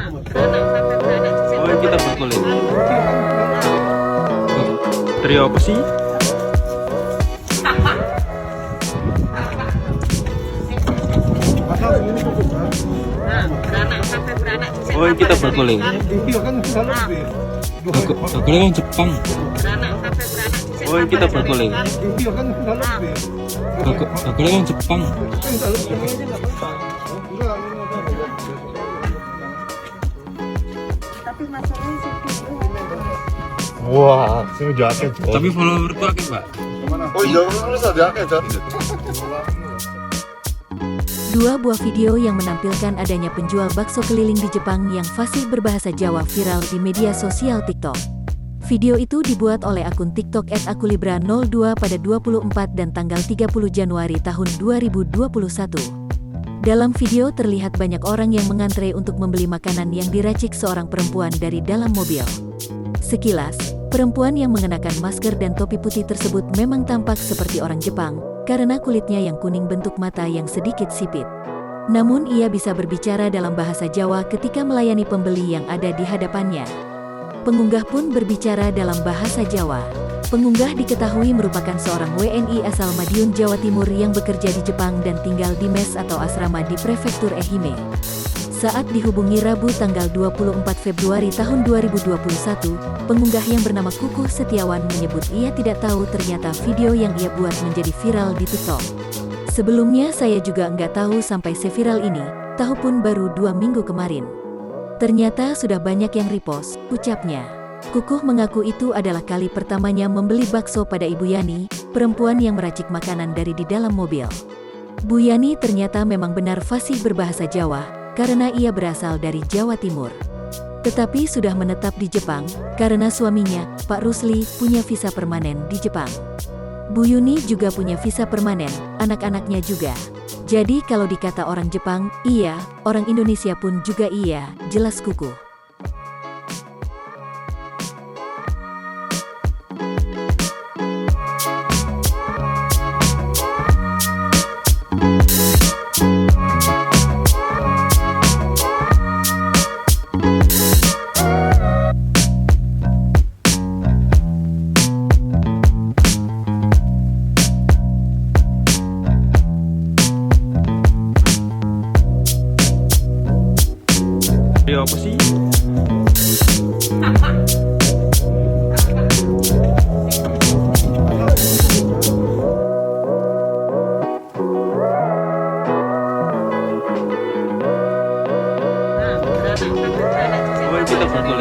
Oh, kita berkeliling. Trio apa sih? Oh, kita berkeliling. Berkeliling Jepang. Oh, kita berkeliling. Berkeliling Jepang. Wah, sing jaket. Tapi follower tuh akeh, Mbak. Oh iya, harus ada jaket, Jan. Dua buah video yang menampilkan adanya penjual bakso keliling di Jepang yang fasih berbahasa Jawa viral di media sosial TikTok. Video itu dibuat oleh akun TikTok @akulibra02 pada 24 dan tanggal 30 Januari tahun 2021. Dalam video terlihat banyak orang yang mengantre untuk membeli makanan yang diracik seorang perempuan dari dalam mobil. Sekilas, perempuan yang mengenakan masker dan topi putih tersebut memang tampak seperti orang Jepang, karena kulitnya yang kuning bentuk mata yang sedikit sipit. Namun ia bisa berbicara dalam bahasa Jawa ketika melayani pembeli yang ada di hadapannya. Pengunggah pun berbicara dalam bahasa Jawa. Pengunggah diketahui merupakan seorang WNI asal Madiun, Jawa Timur yang bekerja di Jepang dan tinggal di mes atau asrama di prefektur Ehime. Saat dihubungi Rabu tanggal 24 Februari tahun 2021, pengunggah yang bernama Kukuh Setiawan menyebut ia tidak tahu ternyata video yang ia buat menjadi viral di TikTok. Sebelumnya saya juga nggak tahu sampai seviral ini, tahu pun baru 2 minggu kemarin. Ternyata sudah banyak yang repost, ucapnya. Kukuh mengaku itu adalah kali pertamanya membeli bakso pada Ibu Yani, perempuan yang meracik makanan dari di dalam mobil. Bu Yani ternyata memang benar fasih berbahasa Jawa, karena ia berasal dari Jawa Timur. Tetapi sudah menetap di Jepang, karena suaminya, Pak Rusli, punya visa permanen di Jepang. Bu Yuni juga punya visa permanen, anak-anaknya juga. Jadi kalau dikata orang Jepang, iya, orang Indonesia pun juga iya, jelas Kukuh. Trio apa sih? Oh, kita berkeliling.